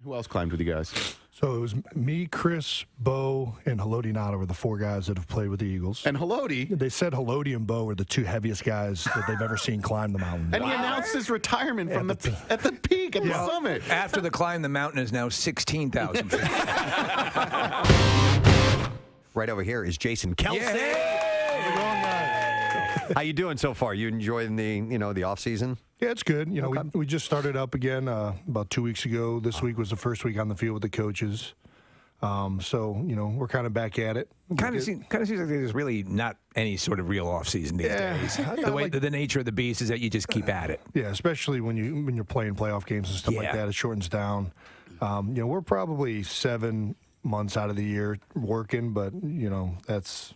Who else climbed with you guys? So it was me, Chris, Bo, and Haloti Nada were the four guys that have played with the Eagles. And Haloti. They said Haloti and Bo were the two heaviest guys that they've ever seen climb the mountain. And he announced his retirement from at the peak, at the summit. After the climb, the mountain is now 16,000 feet. Right over here is Jason Kelce. How you doing so far? You enjoying the off season? Yeah, it's good. We just started up again about 2 weeks ago. This week was the first week on the field with the coaches. So we're kind of back at it. Kind of seems like there's really not any sort of real off season these days. The nature of the beast is that you just keep at it. Yeah, especially when you're playing playoff games and stuff like that. It shortens down. We're probably 7 months out of the year working, but that's.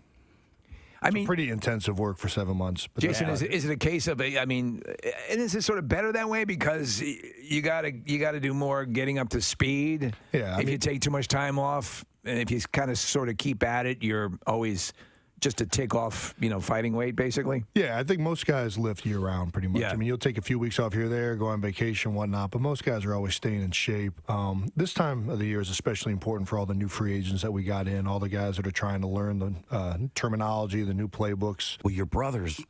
Pretty intensive work for 7 months. But Jason, is it a case of and is it sort of better that way because you gotta do more getting up to speed? Yeah. If you take too much time off, and if you kind of sort of keep at it, you're always just a tick off, fighting weight, basically. Yeah, I think most guys lift year round pretty much. Yeah. You'll take a few weeks off here or there, go on vacation, whatnot, but most guys are always staying in shape. This time of the year is especially important for all the new free agents that we got in, all the guys that are trying to learn the terminology, the new playbooks. Well, your brother's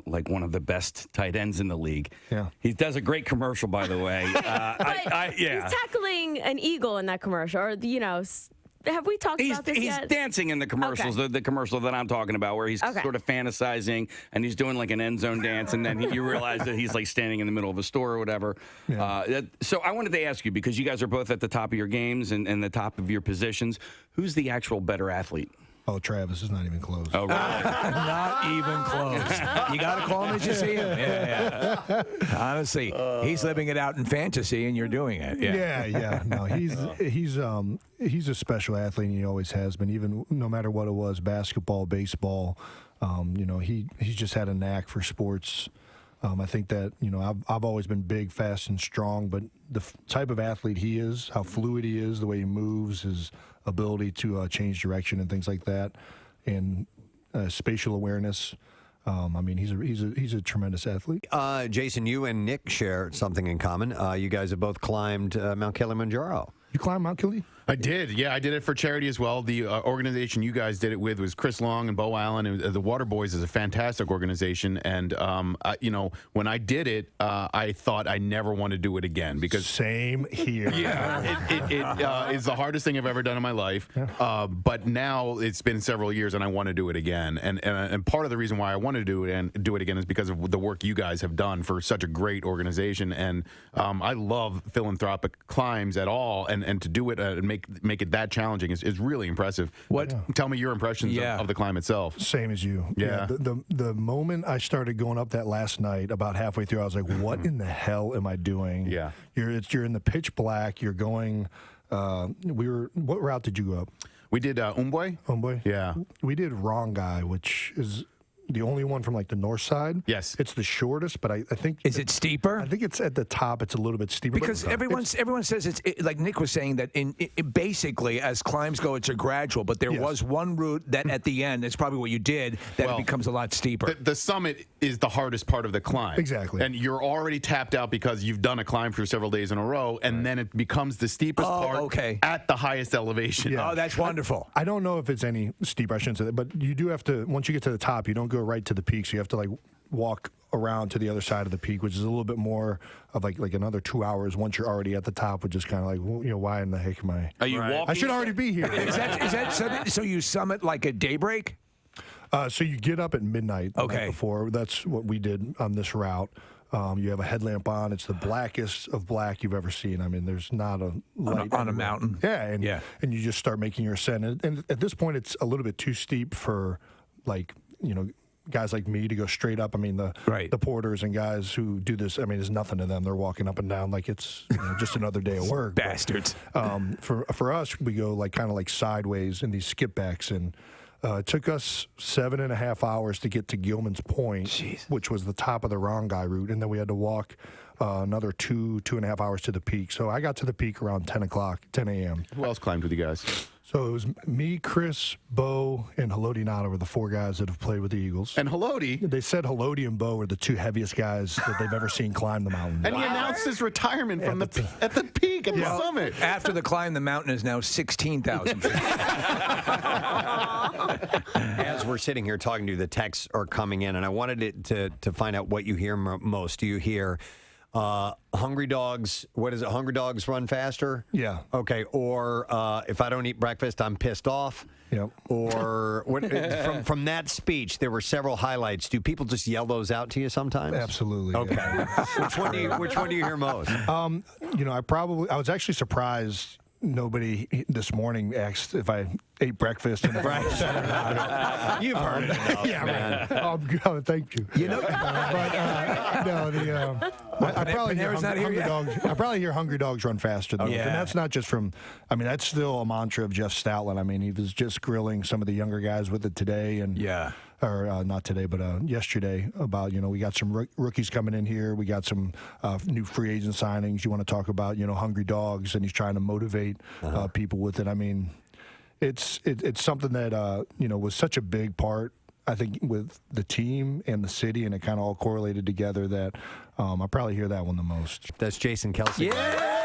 like one of the best tight ends in the league. Yeah. He does a great commercial, by the way. He's tackling an eagle in that commercial, or have we talked about this yet? He's dancing in the commercials, the commercial that I'm talking about, where he's sort of fantasizing, and he's doing like an end zone dance, and then you realize that he's like standing in the middle of a store or whatever. Yeah. So I wanted to ask you, because you guys are both at the top of your games and the top of your positions, who's the actual better athlete? Oh, Travis is not even close. Oh, really? Not even close. You got to call him as you see him. Yeah. Honestly, he's living it out in fantasy, and you're doing it. Yeah. No, he's a special athlete, and he always has been. Even no matter what it was, basketball, baseball. He's just had a knack for sports. I think that I've always been big, fast, and strong, but the type of athlete he is, how fluid he is, the way he moves, his ability to change direction and things like that, and spatial awareness. He's a tremendous athlete. Jason, you and Nick share something in common. You guys have both climbed Mount Kilimanjaro. You climbed Mount Kili? I did. Yeah, I did it for charity as well. The organization you guys did it with was Chris Long and Bo Allen. And the Water Boys is a fantastic organization. And, when I did it, I thought I never want to do it again. Because same here. Yeah, it is the hardest thing I've ever done in my life. Yeah. But now it's been several years, and I want to do it again. And part of the reason why I want to do it again is because of the work you guys have done for such a great organization. And I love philanthropic climbs at all. And to do it and make it that challenging is really impressive. Tell me your impressions of the climb itself. Same as you. Yeah. The moment I started going up that last night, about halfway through, I was like, what in the hell am I doing? Yeah. You're in the pitch black. You're going. What route did you go up? We did Umbwe. Umbwe? Yeah. We did Rongai, which is the only one from like the north side. Yes. It's the shortest, but I think. Is it steeper? I think it's at the top. It's a little bit steeper. Because everyone says it's like Nick was saying that basically as climbs go, it's a gradual, but there was one route that at the end, that's probably what you did, that it becomes a lot steeper. The summit is the hardest part of the climb. Exactly. And you're already tapped out because you've done a climb for several days in a row, and then it becomes the steepest part at the highest elevation. Yeah. Oh, that's wonderful. I don't know if it's any steeper, I shouldn't say that, but you do have to, once you get to the top, you don't go right to the peak, so you have to walk around to the other side of the peak, which is a little bit more of like another 2 hours once you're already at the top, which is kind of like, why in the heck am I? Are you walking? I should already be here. Is that so you summit like at daybreak? So you get up at midnight the night before. That's what we did on this route. You have a headlamp on. It's the blackest of black you've ever seen. I mean, there's not a light on a mountain. Yeah, and you just start making your ascent. And at this point, it's a little bit too steep for guys like me to go straight up. I mean, the porters and guys who do this, I mean, there's nothing to them. They're walking up and down like it's just another day of work. Bastards. But, for us, we go kind of sideways in these skip backs, and it took us 7.5 hours to get to Gilman's Point, which was the top of the Rongai route, and then we had to walk another 2.5 hours to the peak. So I got to the peak around 10 a.m. Who else climbed with you guys? So it was me, Chris, Bo, and Haloti Ngata were the 4 guys that have played with the Eagles. And Haloti. They said Haloti and Bo were the 2 heaviest guys that they've ever seen climb the mountain. And he announced his retirement from at the peak, at the summit. After the climb, the mountain is now 16,000 feet. As we're sitting here talking to you, the texts are coming in, and I wanted to find out what you hear most. Do you hear hungry dogs? What is it? Hungry dogs run faster? Yeah. Okay. Or if I don't eat breakfast, I'm pissed off. Yep. Or from that speech, there were several highlights. Do people just yell those out to you sometimes? Absolutely. Okay. Yeah. Which one do you hear most? I was actually surprised nobody this morning asked if I ate breakfast and if I was upset or not. You've heard enough, yeah, man. Oh, thank you. You know, I probably hear hungry dogs. I probably hear hungry dogs run faster though, Yeah. and that's not just from. I mean, that's still a mantra of Jeff Stoutland. I mean, he was just grilling some of the younger guys with it today, and or not today, but yesterday about we got some rookies coming in here. We got some new free agent signings. You want to talk about hungry dogs, and he's trying to motivate people with it. I mean, it's something that was such a big part, I think, with the team and the city, and it kind of all correlated together that I probably hear that one the most. That's Jason Kelce. Yeah.